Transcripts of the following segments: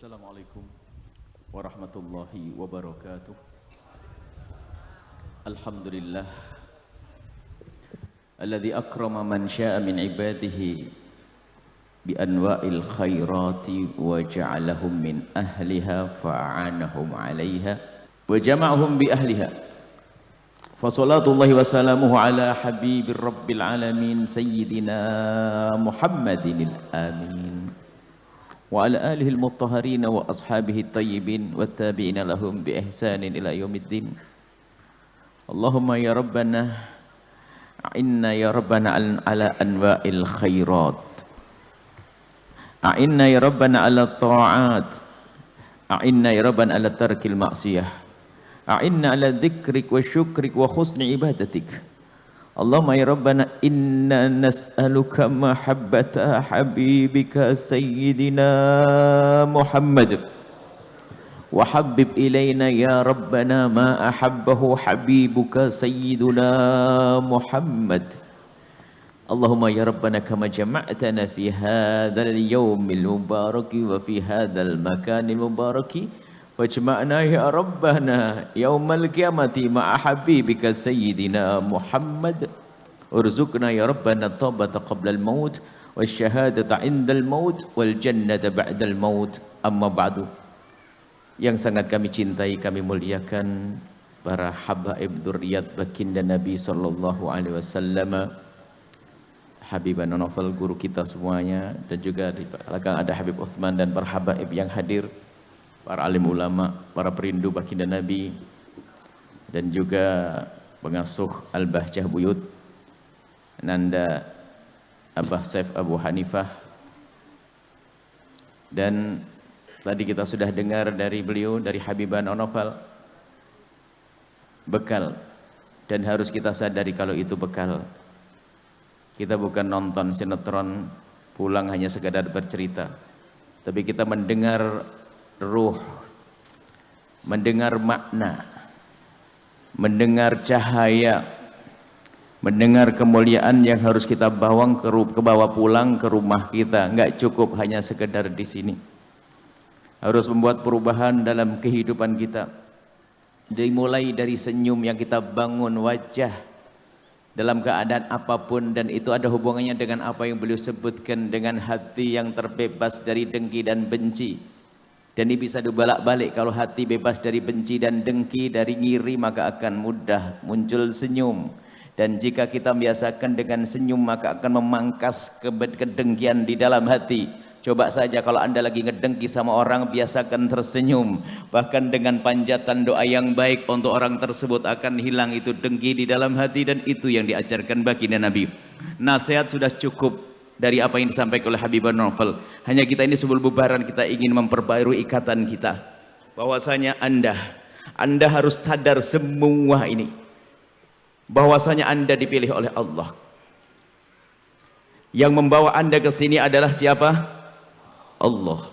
Assalamualaikum warahmatullahi wabarakatuh. Alhamdulillah alladzi akrama man syaa min ibadihi bi anwa'il khairati wa ja'alahum min ahliha fa'anahum 'alaiha wa jama'ahum bi ahliha. Fa salatullahi wa salamuhu ala habibir rabbil alamin sayyidina Muhammadinil amin wa ala alihi al-mutahharin wa ashabihi at-tayyibin wat tabi'ina lahum bi ihsanin ila yaumiddin. Allahumma ya rabbana a'inna ya rabbana ala anwa'il khairat, a'inna ya rabbana ala ta'at, a'inna ya rabbana ala tarkil ma'siyah, a'inna ala dzikrik wa syukrik wa husni ibadatik. Allahumma ya rabbana inna nas'aluka mahabbata habibika sayyidina Muhammad wa habib ilayna ya rabbana ma ahabbahu habibuka sayyiduna Muhammad. Allahumma ya rabbana kama jama'tana fi hadzal yawmil mubaraki wa fi hadzal makanil mubaraki wajma'na ya rabbana yaumal qiyamati ma'a habibika sayyidina Muhammad. Urzuqna ya rabbana taubata qabla al-maut wasyahadata 'indal maut wal jannata ba'dal maut. Amma ba'du. Yang sangat kami cintai, kami muliakan para habaib dzurriyyat baginda Nabi sallallahu alaihi wasallam, Habibana Novel guru kita semuanya, dan juga di belakang ada Habib Utsman dan para habaib yang hadir, para alim ulama, para perindu baginda Nabi, dan juga pengasuh Al-Bahjah Buyut Nanda Abah Saif Abu Hanifah. Dan tadi kita sudah dengar dari beliau, dari Habibana Novel, bekal, dan harus kita sadari kalau itu bekal. Kita bukan nonton sinetron pulang hanya sekadar bercerita, tapi kita mendengar ruh, mendengar makna, mendengar cahaya, mendengar kemuliaan yang harus kita bawa pulang ke rumah kita. Enggak cukup hanya sekedar di sini, harus membuat perubahan dalam kehidupan kita. Dimulai dari senyum yang kita bangun wajah dalam keadaan apapun, dan itu ada hubungannya dengan apa yang beliau sebutkan, dengan hati yang terbebas dari dengki dan benci. Dan ini bisa dibolak-balik. Kalau hati bebas dari benci dan dengki, dari ngiri, maka akan mudah muncul senyum. Dan jika kita biasakan dengan senyum, maka akan memangkas kedengkian di dalam hati. Coba saja kalau Anda lagi ngedengki sama orang, biasakan tersenyum. Bahkan dengan panjatan doa yang baik untuk orang tersebut, akan hilang itu dengki di dalam hati. Dan itu yang diajarkan baginda Nabi. Nasihat sudah cukup dari apa yang disampaikan oleh Habibana Novel. Hanya kita ini sebelum bubaran, kita ingin memperbarui ikatan kita, bahwasanya Anda harus sadar semua ini, bahwasanya Anda dipilih oleh Allah. Yang membawa Anda ke sini adalah siapa? Allah.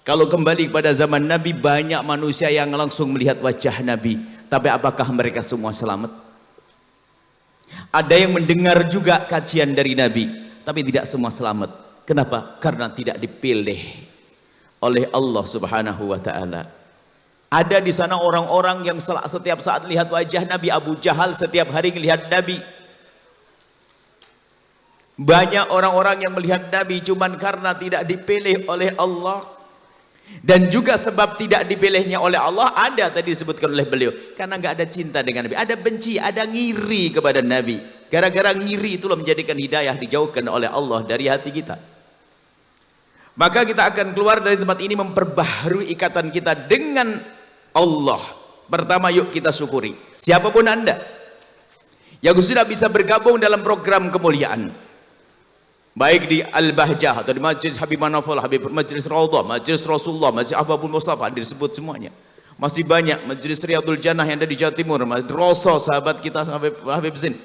Kalau kembali pada zaman Nabi, banyak manusia yang langsung melihat wajah Nabi, tapi apakah mereka semua selamat? Ada yang mendengar juga kajian dari Nabi, tapi tidak semua selamat. Kenapa? Karena tidak dipilih oleh Allah Subhanahu wa taala. Ada di sana orang-orang yang setiap saat lihat wajah Nabi. Abu Jahal setiap hari melihat Nabi. Banyak orang-orang yang melihat Nabi cuman karena tidak dipilih oleh Allah. Dan juga sebab tidak dipilihnya oleh Allah, ada tadi disebutkan oleh beliau, karena nggak ada cinta dengan Nabi, ada benci, ada ngiri kepada Nabi. Gara-gara ngiri itulah menjadikan hidayah dijauhkan oleh Allah dari hati kita. Maka kita akan keluar dari tempat ini memperbaharui ikatan kita dengan Allah. Pertama, yuk kita syukuri. Siapapun Anda yang sudah bisa bergabung dalam program kemuliaan, baik di Al-Bahjah atau di Majlis Habibana Novel, Majlis Raudhah, Majlis Rasulullah, Majlis Ahbabul Mustafa, disebut semuanya. Masih banyak Majlis Riyadul Jannah yang ada di Jawa Timur, Roso, sahabat kita Habib Zain.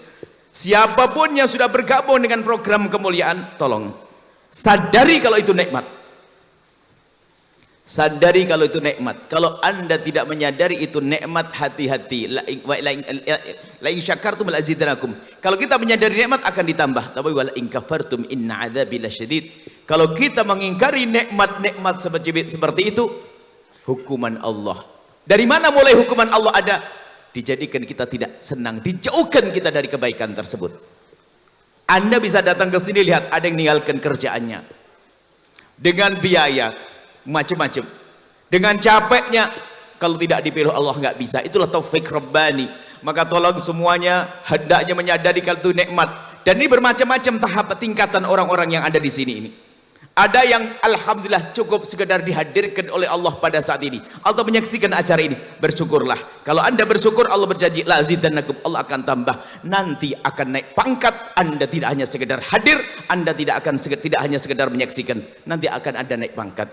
Siapapun yang sudah bergabung dengan program kemuliaan, tolong sadari kalau itu nikmat. Sadari kalau itu nikmat. Kalau Anda tidak menyadari itu nikmat, hati-hati. La in syakartum la azidanakum. Kalau kita menyadari nikmat akan ditambah. Tapi wala in kafartum inna adzabi lasyadid. Kalau kita mengingkari nikmat-nikmat seperti itu, hukuman Allah. Dari mana mulai hukuman Allah ada? Dijadikan kita tidak senang, dijauhkan kita dari kebaikan tersebut. Anda bisa datang ke sini, lihat ada yang meninggalkan kerjaannya dengan biaya macam-macam, dengan capeknya. Kalau tidak dipilih Allah nggak bisa. Itulah taufik Rabbani. Maka tolong semuanya hendaknya menyadari kalau itu nikmat. Dan ini bermacam-macam tahap tingkatan orang-orang yang ada di sini ini. Ada yang alhamdulillah cukup sekedar dihadirkan oleh Allah pada saat ini atau menyaksikan acara ini, bersyukurlah. Kalau Anda bersyukur, Allah berjanji la azidannakum, Allah akan tambah, nanti akan naik pangkat. Anda tidak hanya sekedar hadir, Anda tidak hanya sekedar menyaksikan, nanti akan ada naik pangkat.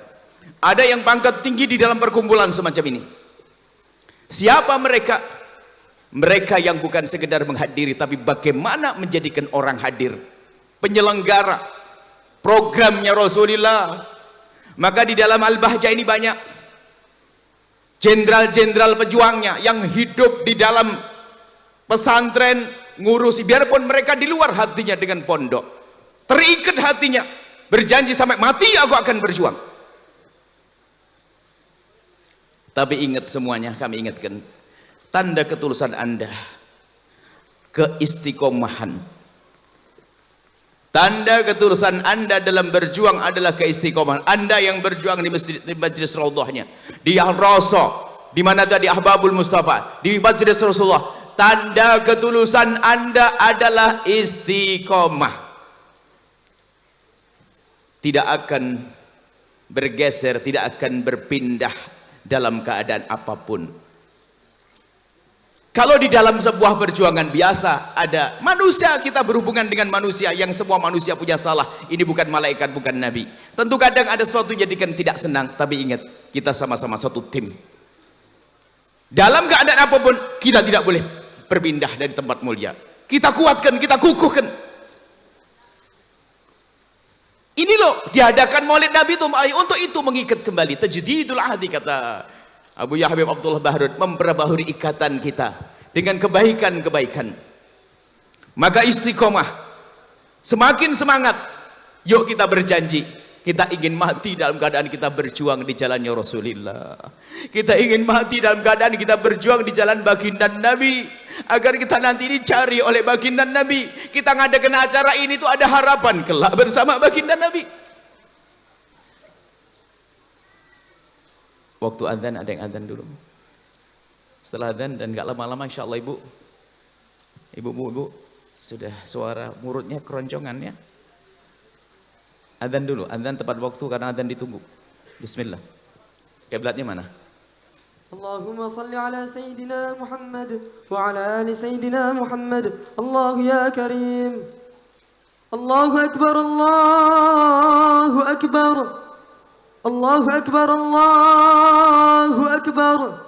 Ada yang pangkat tinggi di dalam perkumpulan semacam ini. Siapa mereka? Mereka yang bukan sekedar menghadiri, tapi bagaimana menjadikan orang hadir, penyelenggara programnya Rasulullah. Maka di dalam Al-Bahjah ini banyak jenderal-jenderal pejuangnya yang hidup di dalam pesantren, ngurusi, biarpun mereka di luar hatinya dengan pondok, terikat hatinya, berjanji sampai mati aku akan berjuang. Tapi ingat semuanya, kami ingatkan, tanda ketulusan Anda, keistiqomahan. Tanda ketulusan Anda dalam berjuang adalah keistiqomahan. Anda yang berjuang di masjid, di majlis Raudhahnya, di Al-Rasa, di mana tadi Ahbabul Mustafa, di majlis Rasulullah. Tanda ketulusan Anda adalah istiqomah. Tidak akan bergeser, tidak akan berpindah dalam keadaan apapun. Kalau di dalam sebuah perjuangan biasa ada manusia, kita berhubungan dengan manusia yang semua manusia punya salah. Ini bukan malaikat, bukan nabi. Tentu kadang ada sesuatu jadikan tidak senang, tapi ingat, kita sama-sama satu tim. Dalam keadaan apapun, kita tidak boleh berpindah dari tempat mulia. Kita kuatkan, kita kukuhkan. Ini loh, diadakan Maulid Nabi itu untuk itu, mengikat kembali. Tajdidul ahdi, kata Abu Yahya Habib Abdullah Bahrud, memperbaharui ikatan kita dengan kebaikan-kebaikan. Maka istiqomah, semakin semangat. Yuk kita berjanji, kita ingin mati dalam keadaan kita berjuang di jalannya Rasulullah. Kita ingin mati dalam keadaan kita berjuang di jalan baginda Nabi, agar kita nanti dicari oleh baginda Nabi. Kita ngadakan acara ini tuh ada harapan kelak bersama baginda Nabi. Waktu adzan, ada yang adzan dulu. Setelah adzan dan gak lama-lama insya Allah ibu sudah suara murutnya keroncongan ya. Adzan dulu, adzan tepat waktu karena adzan ditunggu. Bismillah. Kiblatnya mana? Allahumma salli ala Sayyidina Muhammad wa ala ali Sayyidina Muhammad. Allah ya Karim. Allahu Akbar, Allahu Akbar. Allahu Akbar, Allahu Akbar.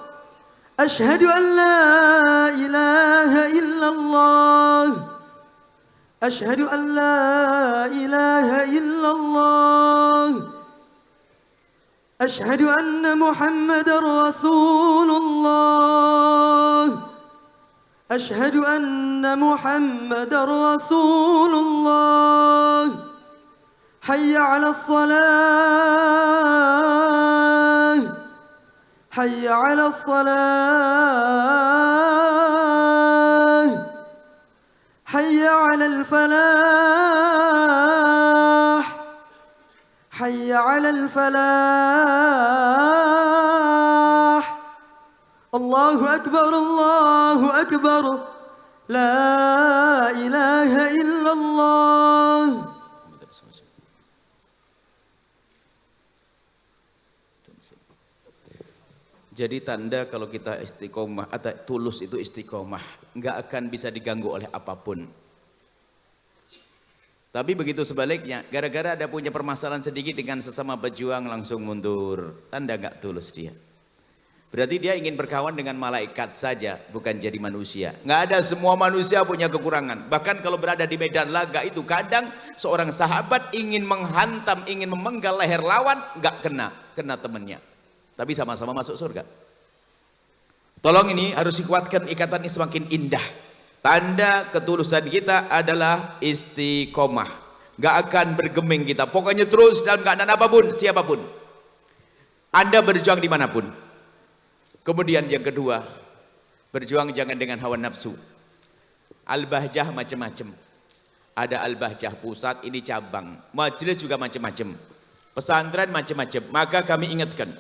Ashhadu an la ilaha illallah. Ashhadu an la ilaha illallah. Ashhadu anna Muhammadar Rasulullah. Ashhadu anna Muhammadar Rasulullah. حي على الصلاة حي على الصلاة حي على الفلاح حي على الفلاح الله أكبر الله أكبر لا إله إلا الله. Jadi tanda kalau kita istiqomah atau tulus itu istiqomah, nggak akan bisa diganggu oleh apapun. Tapi begitu sebaliknya, gara-gara ada punya permasalahan sedikit dengan sesama pejuang langsung mundur, tanda nggak tulus dia. Berarti dia ingin berkawan dengan malaikat saja, bukan jadi manusia. Nggak ada, semua manusia punya kekurangan. Bahkan kalau berada di medan laga itu kadang seorang sahabat ingin menghantam, ingin memenggal leher lawan, nggak kena temannya. Tapi sama-sama masuk surga. Tolong ini harus dikuatkan, ikatan ini semakin indah. Tanda ketulusan kita adalah istiqomah. Nggak akan bergeming kita. Pokoknya terus dalam keadaan apapun, siapapun. Anda berjuang dimanapun. Kemudian yang kedua, berjuang jangan dengan hawa nafsu. Al-Bahjah macam-macam. Ada Al-Bahjah pusat, ini cabang. Majelis juga macam-macam. Pesantren macam-macam. Maka kami ingatkan.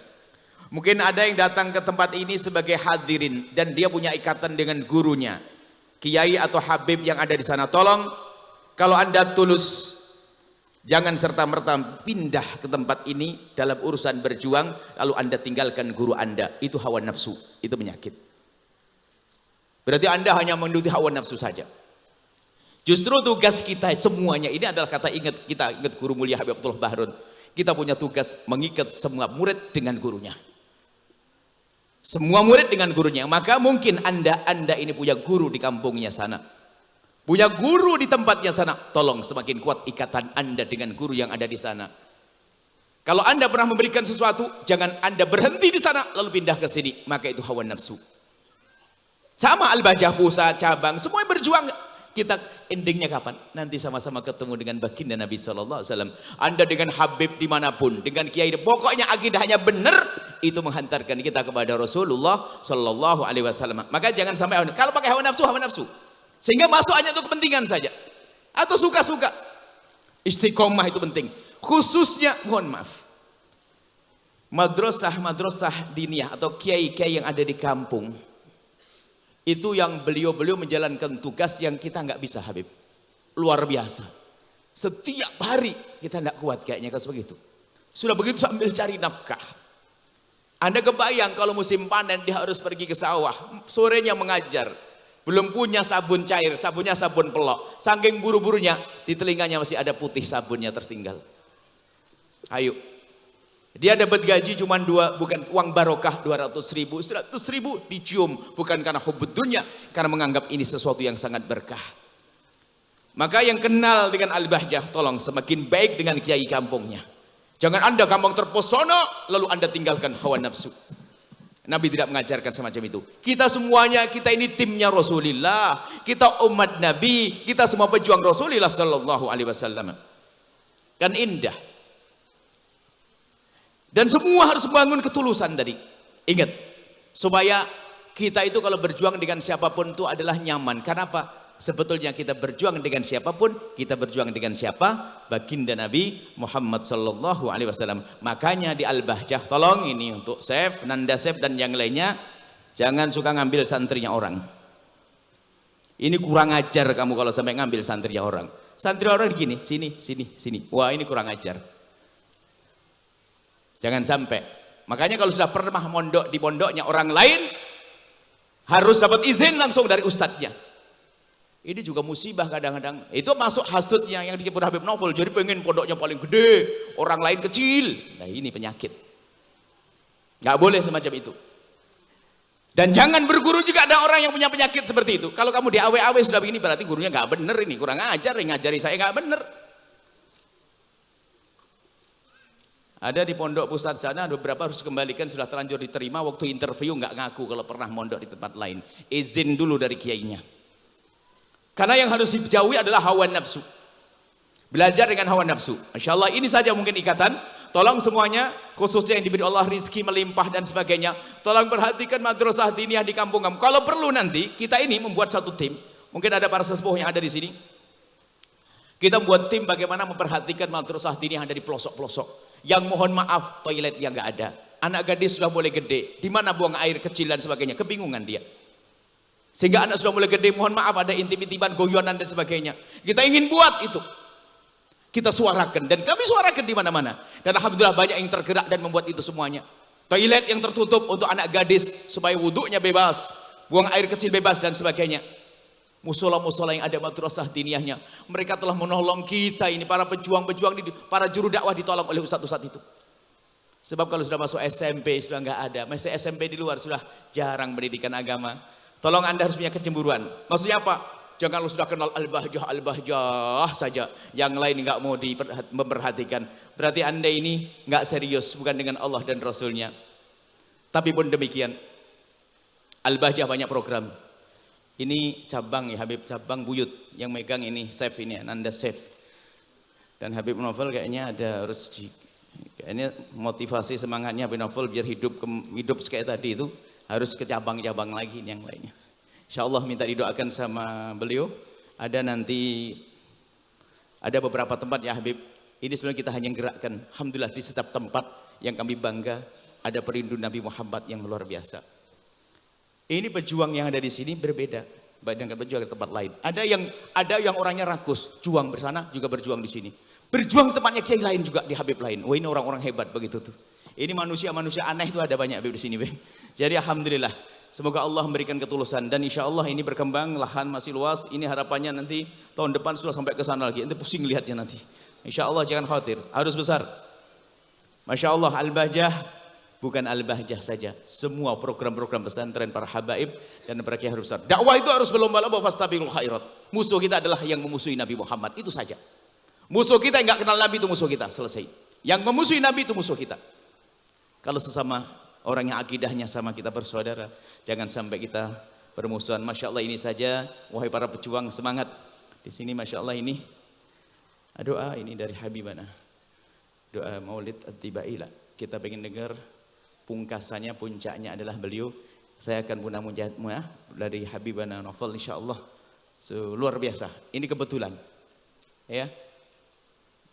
Mungkin ada yang datang ke tempat ini sebagai hadirin. Dan dia punya ikatan dengan gurunya. Kiai atau Habib yang ada di sana. Tolong, kalau Anda tulus, jangan serta-merta pindah ke tempat ini dalam urusan berjuang. Lalu Anda tinggalkan guru Anda. Itu hawa nafsu. Itu penyakit. Berarti Anda hanya menuruti hawa nafsu saja. Justru tugas kita semuanya ini adalah kita ingat guru mulia Habib Abdullah Bahrun. Kita punya tugas mengikat semua murid dengan gurunya. Semua murid dengan gurunya. Maka mungkin Anda ini punya guru di kampungnya sana. Punya guru di tempatnya sana. Tolong semakin kuat ikatan Anda dengan guru yang ada di sana. Kalau Anda pernah memberikan sesuatu, jangan Anda berhenti di sana lalu pindah ke sini. Maka itu hawa nafsu. Sama Al-Bahjah pusat, cabang, semua berjuang. Kita endingnya kapan? Nanti sama-sama ketemu dengan baginda Nabi SAW. Anda dengan Habib dimanapun, dengan Kiai, pokoknya akidahnya benar, itu menghantarkan kita kepada Rasulullah SAW. Maka jangan sampai, kalau pakai hawa nafsu, sehingga masuk hanya untuk kepentingan saja, atau suka-suka. Istiqomah itu penting. Khususnya, mohon maaf, madrasah diniyah atau kiai-kiai yang ada di kampung. Itu yang beliau menjalankan tugas yang kita nggak bisa, Habib. Luar biasa. Setiap hari kita nggak kuat kayaknya kalau begitu. Sudah begitu sambil cari nafkah. Anda kebayang kalau musim panen dia harus pergi ke sawah. Sorenya mengajar. Belum punya sabun cair, sabunnya sabun pelok. Saking buru-burunya, di telinganya masih ada putih sabunnya tertinggal. Ayo. Dia dapat gaji cuma bukan uang barokah 200.000, 100.000 dicium, bukan karena hubud dunya, karena menganggap ini sesuatu yang sangat berkah. Maka yang kenal dengan Al-Bahjah, tolong semakin baik dengan kiai kampungnya. Jangan Anda gampang terpesona lalu Anda tinggalkan hawa nafsu. Nabi tidak mengajarkan semacam itu. Kita semuanya, kita ini timnya Rasulullah, kita umat Nabi, kita semua pejuang Rasulullah sallallahu alaihi wasallam. Kan indah. Dan semua harus membangun ketulusan tadi. Ingat, supaya kita itu kalau berjuang dengan siapapun itu adalah nyaman. Karena apa? Sebetulnya kita berjuang dengan siapapun, kita berjuang dengan siapa? Baginda Nabi Muhammad sallallahu alaihi wasallam. Makanya di Al-Bahjah, tolong ini untuk Chef, Nanda Chef dan yang lainnya, jangan suka ngambil santrinya orang. Ini kurang ajar kamu kalau sampai ngambil santrinya orang. Santri orang gini, sini. Wah, ini kurang ajar. Jangan sampai. Makanya kalau sudah pernah mondok di pondoknya orang lain, harus dapat izin langsung dari ustadznya. Ini juga musibah kadang-kadang. Itu masuk hasudnya yang disebut Habib Novel. Jadi pengen pondoknya paling gede, orang lain kecil. Nah ini penyakit. Gak boleh semacam itu. Dan jangan berguru juga ada orang yang punya penyakit seperti itu. Kalau kamu di awe-awe sudah begini berarti gurunya gak bener ini. Kurang ajar, yang ngajari saya gak bener. Ada di pondok pusat sana beberapa harus kembalikan sudah terlanjur diterima, waktu interview nggak ngaku kalau pernah mondok di tempat lain. Izin dulu dari kiainya. Karena yang harus dijauhi adalah hawa nafsu. Belajar dengan hawa nafsu. Masya Allah, ini saja mungkin ikatan. Tolong semuanya, khususnya yang diberi Allah rizki melimpah dan sebagainya. Tolong perhatikan madrasah diniyah di kampung kamu. Kalau perlu nanti kita ini membuat satu tim. Mungkin ada para sesepuh yang ada di sini. Kita membuat tim bagaimana memperhatikan madrasah diniyah yang ada di pelosok-pelosok. Yang mohon maaf toilet yang nggak ada, anak gadis sudah mulai gede, di mana buang air kecil dan sebagainya, kebingungan dia. Sehingga anak sudah mulai gede, mohon maaf ada intip-intipan, goyonan dan sebagainya. Kita ingin buat itu, kita suarakan dan kami suarakan di mana-mana. Dan alhamdulillah banyak yang tergerak dan membuat itu semuanya. Toilet yang tertutup untuk anak gadis supaya wuduknya bebas, buang air kecil bebas dan sebagainya. Musola-musola yang ada madrasah diniyahnya, mereka telah menolong kita ini para pejuang-pejuang, para juru dakwah ditolong oleh ustadz-ustadz itu. Sebab kalau sudah masuk SMP sudah nggak ada, masih SMP di luar sudah jarang pendidikan agama. Tolong Anda harus punya kecemburuan. Maksudnya apa? Jangan lu sudah kenal Al-Bahjah saja, yang lain nggak mau memperhatikan. Berarti Anda ini nggak serius, bukan dengan Allah dan Rasulnya. Tapi pun demikian, Al-Bahjah banyak program. Ini cabang ya Habib, cabang buyut yang megang ini chef ini Nanda Chef. Dan Habib Novel kayaknya kayaknya motivasi semangatnya Habib Novel biar hidup kayak tadi itu harus ke cabang-cabang lagi yang lainnya. Insyaallah minta didoakan sama beliau. Ada beberapa tempat ya Habib. Ini sebenarnya kita hanya gerakkan. Alhamdulillah di setiap tempat yang kami bangga ada perindu Nabi Muhammad yang luar biasa. Ini pejuang yang ada di sini berbeda dengan pejuang di tempat lain. Ada yang orangnya rakus, juang bersana juga berjuang di sini. Berjuang tempatnya kiai lain juga di Habib lain. Wah, ini orang-orang hebat begitu tuh. Ini manusia-manusia aneh itu ada banyak Habib di sini. Jadi alhamdulillah, semoga Allah memberikan ketulusan dan insya Allah ini berkembang, lahan masih luas. Ini harapannya nanti tahun depan sudah sampai ke sana lagi. Nanti pusing lihatnya nanti. Insya Allah jangan khawatir, harus besar. Masya Allah, Al-Bahjah bukan Al-Bahjah saja, semua program-program pesantren para habaib dan para kiai harus besar. Dakwah itu harus berlomba-lomba, fastabiqul khairat. Musuh kita adalah yang memusuhi Nabi Muhammad, itu saja. Musuh kita yang enggak kenal Nabi itu musuh kita, selesai. Yang memusuhi Nabi itu musuh kita. Kalau sesama orang yang akidahnya sama kita bersaudara, jangan sampai kita bermusuhan. Masya Allah ini saja, wahai para pejuang semangat. Di sini Masya Allah ini doa ini dari Habibana, doa Maulid At-Tibailah. Kita pengen dengar pungkasannya, puncaknya adalah beliau. Saya akan punah munjatmu dari Habibana Novel insya Allah. Luar biasa. Ini kebetulan, ya.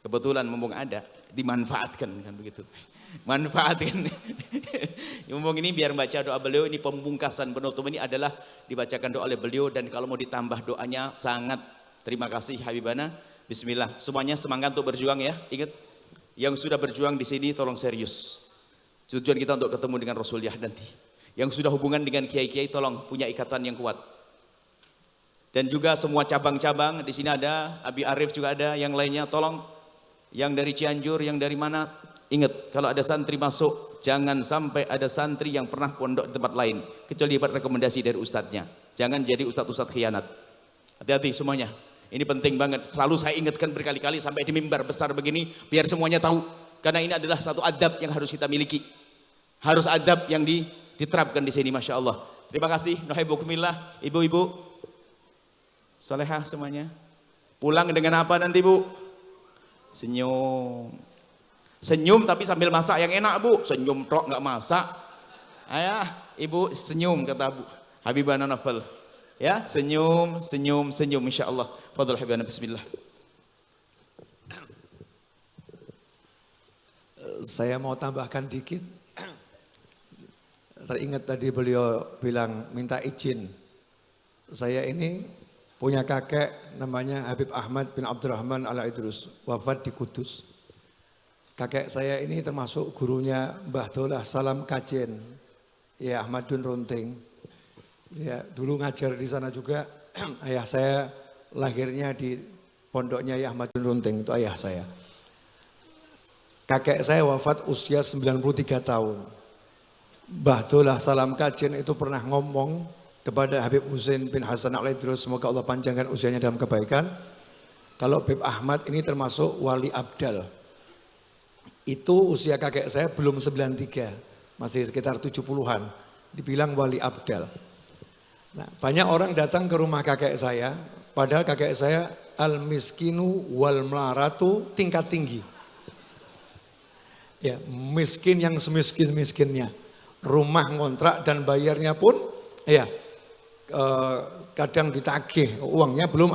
Kebetulan mumpung ada, dimanfaatkan kan begitu. Manfaatkan. Mumpung ini biar baca doa beliau, ini pembungkasan penutup ini adalah dibacakan doa oleh beliau dan kalau mau ditambah doanya sangat terima kasih Habibana. Bismillah. Semuanya semangat untuk berjuang ya. Ingat, yang sudah berjuang di sini tolong serius. Tujuan kita untuk ketemu dengan Rasulullah nanti. Yang sudah hubungan dengan kiai-kiai tolong punya ikatan yang kuat. Dan juga semua cabang-cabang di sini ada, Abi Arif juga ada, yang lainnya tolong. Yang dari Cianjur, yang dari mana, ingat kalau ada santri masuk, jangan sampai ada santri yang pernah pondok di tempat lain, kecuali dapat rekomendasi dari ustadznya. Jangan jadi ustadz-ustadz khianat. Hati-hati semuanya. Ini penting banget. Selalu saya ingatkan berkali-kali sampai di mimbar besar begini, biar semuanya tahu. Karena ini adalah satu adab yang harus kita miliki. Harus adab yang diterapkan di sini, Masya Allah. Terima kasih. Nuhibbukumillah, ibu-ibu. Salehah semuanya. Pulang dengan apa nanti Bu? Senyum. Senyum tapi sambil masak yang enak Bu. Senyum tok nggak masak. Ayah, ibu senyum kata Bu Habibana Novel. Ya, senyum, senyum, senyum insyaallah. Fadhil Habibana, bismillah. Saya mau tambahkan dikit. Teringat tadi beliau bilang minta izin. Saya ini punya kakek namanya Habib Ahmad bin Abdurrahman Al-Idrus, wafat di Kudus. Kakek saya ini termasuk gurunya Mbah Dolah Salam Kajen, ya Ahmadun Runting. Ya, dulu ngajar di sana juga. Ayah saya lahirnya di pondoknya ya Ahmadun Runting, itu ayah saya. Kakek saya wafat usia 93 tahun. Mbah Dolah Salam Kajen itu pernah ngomong kepada Habib Husain bin Hasan Al-Idrus, semoga Allah panjangkan usianya dalam kebaikan. Kalau Habib Ahmad ini termasuk wali abdal. Itu usia kakek saya belum 93, masih sekitar 70-an. Dibilang wali abdal. Nah, banyak orang datang ke rumah kakek saya, padahal kakek saya al-miskinu wal melaratu tingkat tinggi. Ya, miskin yang semiskin-miskinnya. Rumah ngontrak dan bayarnya pun ya kadang ditagih, uangnya belum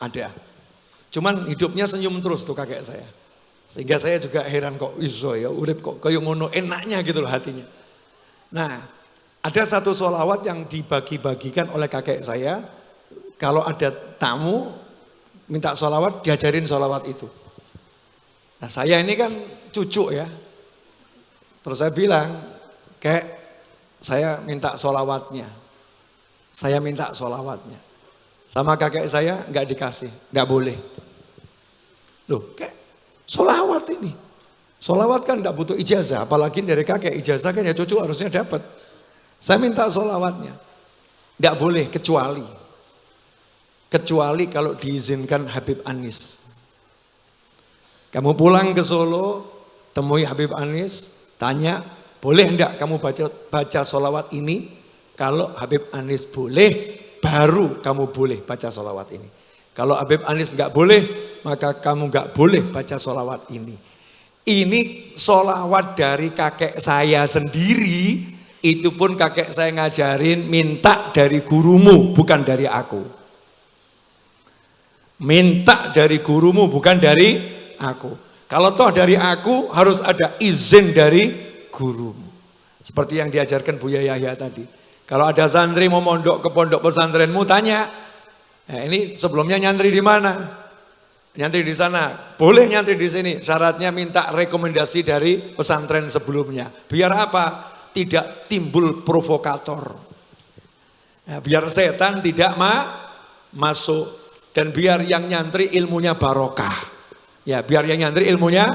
ada. Cuman hidupnya senyum terus tuh kakek saya. Sehingga saya juga heran kok iso ya urip kok kayak ngono enaknya gitu loh hatinya. Nah, ada satu sholawat yang dibagi-bagikan oleh kakek saya. Kalau ada tamu minta sholawat, diajarin sholawat itu. Nah, saya ini kan cucu ya. Terus saya bilang, kayak saya minta sholawatnya. Saya minta sholawatnya. Sama kakek saya nggak dikasih, nggak boleh. Loh, kayak sholawat ini. Sholawat kan nggak butuh ijazah, apalagi dari kakek. Ijazah kan ya cucu harusnya dapat. Saya minta sholawatnya. Nggak boleh kecuali kalau diizinkan Habib Anis. Kamu pulang ke Solo, temui Habib Anis, tanya, boleh enggak kamu baca sholawat ini? Kalau Habib Anis boleh, baru kamu boleh baca sholawat ini. Kalau Habib Anis nggak boleh, maka kamu nggak boleh baca sholawat ini. Ini sholawat dari kakek saya sendiri, itu pun kakek saya ngajarin minta dari gurumu, bukan dari aku. Minta dari gurumu, bukan dari aku. Kalau toh dari aku, harus ada izin dari gurumu. Seperti yang diajarkan Buya Yahya tadi. Kalau ada santri mau mondok ke pondok pesantrenmu, tanya, ini sebelumnya nyantri di mana? Nyantri di sana, boleh nyantri di sini. Syaratnya minta rekomendasi dari pesantren sebelumnya. Biar apa? Tidak timbul provokator. Biar setan tidak masuk. Dan biar yang nyantri ilmunya barokah. Ya, biar yang nyantri ilmunya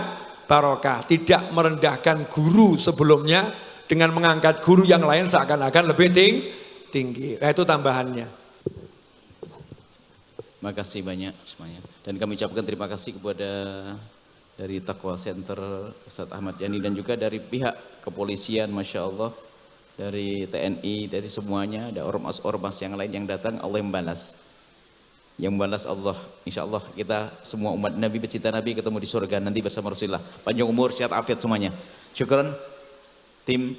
barokah. Tidak merendahkan guru sebelumnya dengan mengangkat guru yang lain seakan-akan lebih tinggi. Nah, itu tambahannya. Makasih banyak semuanya. Dan kami ucapkan terima kasih kepada dari Taqwa Center Ustadz Ahmad Yani dan juga dari pihak kepolisian, Masya Allah, dari TNI, dari semuanya, ada ormas-ormas yang lain yang datang. Allah yang balas. Yang membalas Allah. Insya Allah kita semua umat Nabi, pecinta Nabi ketemu di surga nanti bersama Rasulullah. Panjang umur, sehat afiat semuanya. Syukran. Tim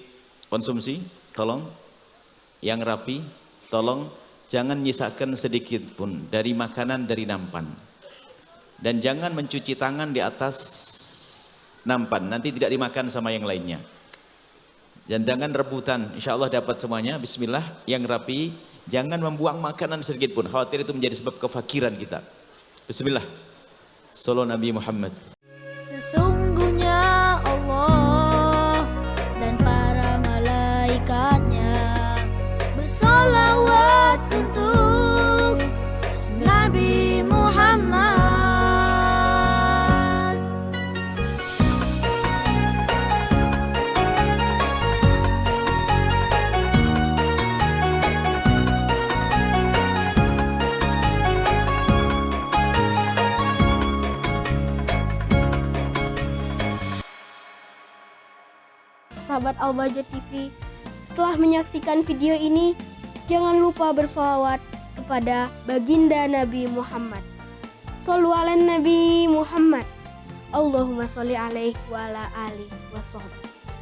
konsumsi, tolong. Yang rapi, tolong. Jangan nyisakan sedikit pun dari makanan, dari nampan. Dan jangan mencuci tangan di atas nampan, nanti tidak dimakan sama yang lainnya. Dan jangan rebutan, insya Allah dapat semuanya. Bismillah, yang rapi. Jangan membuang makanan sedikit pun, khawatir itu menjadi sebab kefakiran kita. Bismillah. Sallallahu Nabi Muhammad. Sesungguhnya Allah dan para malaikatnya bersolawat untuk Nabi Muhammad. Sahabat Al-Bahjah TV, setelah menyaksikan video ini, jangan lupa bersolawat kepada baginda Nabi Muhammad. Shollu ala Nabi Muhammad. Allahumma sholli alaihi wa ala alihi wa sahbihi.